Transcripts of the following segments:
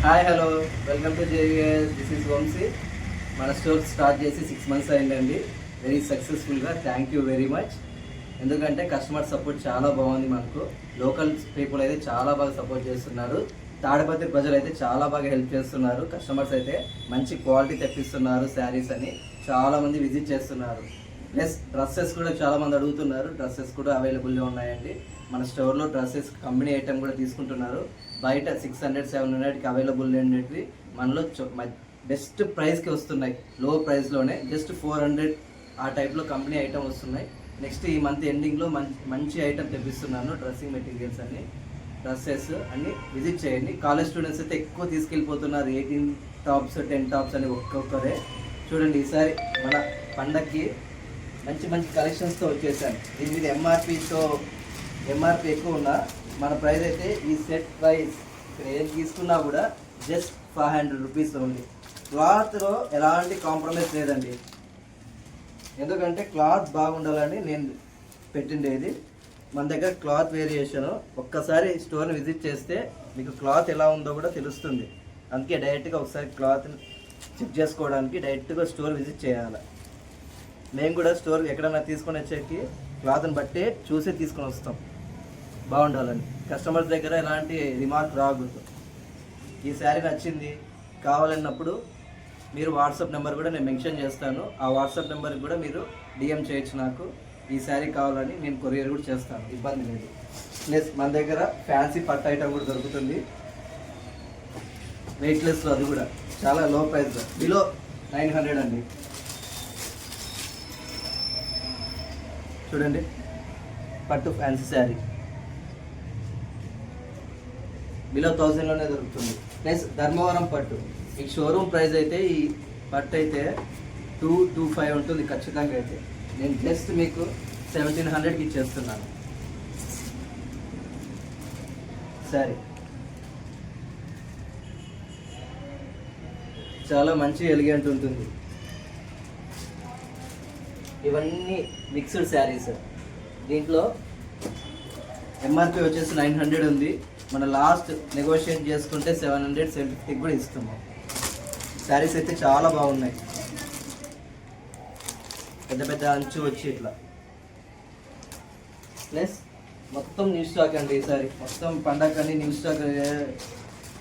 Hi hello welcome to JVS. This is Vamshi. మన store start చేసి 6 months అయిందండి. Very సక్సెస్ఫుల్గా. Thank you very much. ఎందుకంటే కస్టమర్ సపోర్ట్ చాలా బాగుంది. మనకు లోకల్ పీపుల్ అయితే చాలా బాగా సపోర్ట్ చేస్తున్నారు. తాడిపత్రి ప్రజలు అయితే చాలా బాగా హెల్ప్ చేస్తున్నారు. కస్టమర్స్ అయితే మంచి క్వాలిటీ తెప్పిస్తున్నారు. శారీస్ అని చాలామంది విజిట్ చేస్తున్నారు. ప్లస్ డ్రెస్సెస్ కూడా చాలామంది అడుగుతున్నారు. డ్రెస్సెస్ కూడా అవైలబుల్గా ఉన్నాయండి. మన స్టోర్లో డ్రెస్సెస్ కంపెనీ ఐటమ్ కూడా తీసుకుంటున్నారు. బయట 600-700కి అవైలబుల్ ఉండేవి మనలో బెస్ట్ ప్రైస్కి వస్తున్నాయి. లో ప్రైస్లోనే జస్ట్ 400 ఆ టైప్లో కంపెనీ ఐటమ్ వస్తున్నాయి. నెక్స్ట్ ఈ మంత్ ఎండింగ్లో మంచి ఐటమ్ తెప్పిస్తున్నాను. డ్రెస్సింగ్ మెటీరియల్స్ అన్ని, డ్రెస్సెస్ అన్ని విజిట్ చేయండి. కాలేజ్ స్టూడెంట్స్ అయితే ఎక్కువ తీసుకెళ్ళిపోతున్నారు. 18 టాప్స్ 10 టాప్స్ అని ఒక్కొక్కరే. చూడండి, ఈసారి మన పండక్కి మంచి మంచి కలెక్షన్స్తో వచ్చేసాను. దీని మీద ఎంఆర్పి ఎక్కువ ఉన్నా మన ప్రైస్ అయితే ఈ సెట్ ప్రైస్ ఇక్కడ ఏం తీసుకున్నా కూడా జస్ట్ 500 రూపీస్ ఉంది. క్లాత్లో ఎలాంటి కాంప్రమైజ్ లేదండి. ఎందుకంటే క్లాత్ బాగుండాలని నేను పెట్టిండేది. మన దగ్గర క్లాత్ వేరియేషన్ ఒక్కసారి స్టోర్ని విజిట్ చేస్తే మీకు క్లాత్ ఎలా ఉందో కూడా తెలుస్తుంది. అందుకే డైరెక్ట్గా ఒకసారి క్లాత్ చెక్ చేసుకోవడానికి డైరెక్ట్గా స్టోర్ విజిట్ చేయాలి. మేము కూడా స్టోర్ ఎక్కడైనా తీసుకొని వచ్చేకి క్లాత్ని బట్టే చూసి తీసుకొని వస్తాం, బాగుండాలని. కస్టమర్స్ దగ్గర ఎలాంటి రిమార్క్ రాకూడదు. ఈ శారీ నచ్చింది కావాలన్నప్పుడు మీరు వాట్సాప్ నెంబర్ కూడా నేను మెన్షన్ చేస్తాను. ఆ వాట్సాప్ నెంబర్కి కూడా మీరు డిఎం చేయొచ్చు. నాకు ఈ శారీ కావాలని నేను కొరియర్ కూడా చేస్తాను, ఇబ్బంది లేదు. ప్లస్ మన దగ్గర ఫ్యాన్సీ పట్టు ఐటమ్ కూడా దొరుకుతుంది. వెయిట్లెస్లో అది కూడా చాలా లో ప్రైస్, బిలో 900 అండి. చూడండి, పట్టు ఫ్యాన్సీ శారీ బిలో 1000లోనే దొరుకుతుంది. ప్లస్ ధర్మవరం పట్టు మీకు షోరూమ్ ప్రైస్ అయితే ఈ పట్టు అయితే 225 ఉంటుంది ఖచ్చితంగా. అయితే నేను జస్ట్ మీకు 1700కి ఇచ్చేస్తున్నాను. సరే, చాలా మంచి ఎలిగెంట్ ఉంటుంది. ఇవన్నీ మిక్స్డ్ శారీస్. దీంట్లో ఎంఆర్పి వచ్చేసి 900 ఉంది. మన లాస్ట్ నెగోషియేట్ చేసుకుంటే 700-750 కూడా ఇస్తాము. శారీస్ అయితే చాలా బాగున్నాయి. పెద్ద పెద్ద అంచు వచ్చి ఇట్లా. ప్లస్ మొత్తం న్యూ స్టాక్ అండి. ఈసారి మొత్తం పండగని న్యూ స్టాక్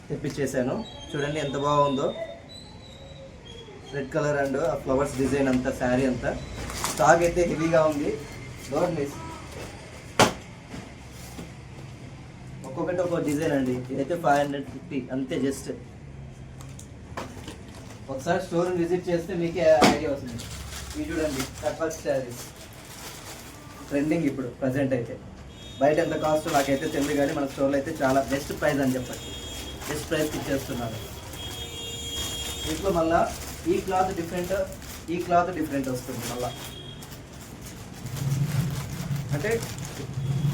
తెప్పించేసాను. చూడండి ఎంత బాగుందో. రెడ్ కలర్ అండ్ ఆ ఫ్లవర్స్ డిజైన్ అంతా శారీ అంతా. స్టాక్ అయితే హెవీగా ఉంది. Don't miss. ఒక్కొక్కటి ఒక్కొక్క డిజైన్ అండి. ఇదైతే 550 అంతే. జస్ట్ ఒకసారి స్టోర్ని విజిట్ చేస్తే మీకే ఐడియా వస్తుంది. ఇవి చూడండి, కట్ వర్క్ శారీస్ ట్రెండింగ్ ఇప్పుడు ప్రజెంట్. అయితే బయట ఎంత కాస్ట్ నాకైతే తెలియదు, కానీ మన స్టోర్లో అయితే చాలా బెస్ట్ ప్రైస్ అని చెప్పచ్చు. బెస్ట్ ప్రైస్కి ఇచ్చేస్తున్నారు. దీంట్లో మళ్ళీ ఈ క్లాత్ డిఫరెంట్ వస్తుంది. మళ్ళీ అంటే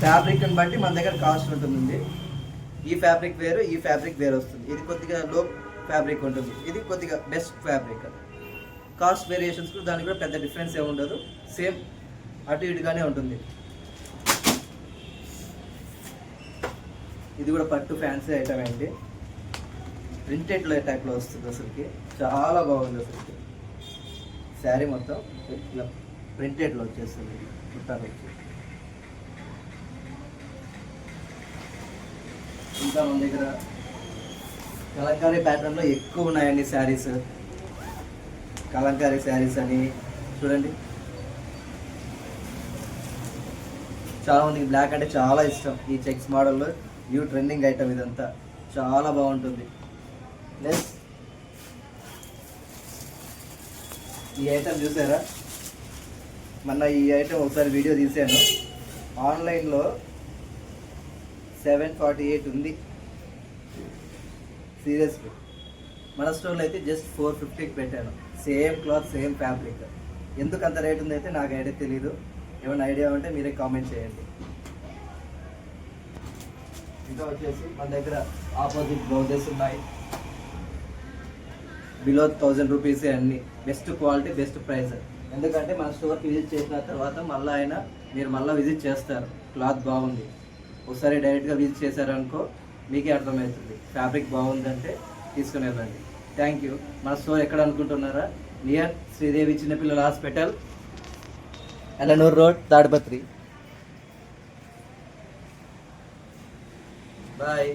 ఫ్యాబ్రిక్ని బట్టి మన దగ్గర కాస్ట్ ఉంటుంది. ఈ ఫ్యాబ్రిక్ వేరు, ఈ ఫ్యాబ్రిక్ వేరు వస్తుంది. ఇది కొద్దిగా లో ఫ్యాబ్రిక్ ఉంటుంది, ఇది కొద్దిగా బెస్ట్ ఫ్యాబ్రిక్. కాస్ట్ వేరియేషన్స్ కూడా దానికి కూడా పెద్ద డిఫరెన్స్ ఏమి ఉండదు. సేమ్ అటు ఇటుగానే ఉంటుంది. ఇది కూడా పట్టు ఫ్యాన్సీ ఐటమ్ అండి. ప్రింటెడ్ టైప్లో వస్తుంది. అసలుకి చాలా బాగుంది. అసలుకి శారీ మొత్తం ఇలా ప్రింటెడ్లో వచ్చేస్తుంది. చుట్టాలు వచ్చి ఇంకా మన దగ్గర కలంకారీ ప్యాటర్న్లో ఎక్కువ ఉన్నాయండి శారీస్. కలంకారీ శారీస్ అని చూడండి. చాలామందికి బ్లాక్ అంటే చాలా ఇష్టం. ఈ చెక్స్ మోడల్లో న్యూ ట్రెండింగ్ ఐటమ్ ఇదంతా చాలా బాగుంటుంది. ప్లస్ ఈ ఐటమ్ చూసారా? మొన్న ఈ ఐటమ్ ఒకసారి వీడియో తీసాను. ఆన్లైన్లో 748 ఉంది. సీరియస్లీ మన స్టోర్లో అయితే జస్ట్ 450కి పెట్టాను. Same cloth, same fabric. ఎందుకు అంత రేట్ ఉంది అయితే నాకు ఐడియా తెలీదు. ఏమైనా ఐడియా ఉంటే మీరే కామెంట్ చేయండి. ఇంకా వచ్చేసి మన దగ్గర ఆపోజిట్ బ్లౌజెస్ ఉన్నాయి. బిలో 1000 రూపీసే అన్ని. Best quality, best price. ఎందుకంటే మన స్టోర్కి విజిట్ చేసిన తర్వాత మీరు మళ్ళీ విజిట్ చేస్తారు. క్లాత్ బాగుంది. ఒకసారి డైరెక్ట్గా విజిట్ చేశారనుకో మీకే అర్థమవుతుంది. ఫ్యాబ్రిక్ బాగుందంటే తీసుకుని వెళ్ళండి. Thank you. మన స్టోర్ ఎక్కడ అనుకుంటున్నారా? నియర్ శ్రీదేవి చిన్నపిల్లల hospital, Elanur road, Tadipatri. Bye.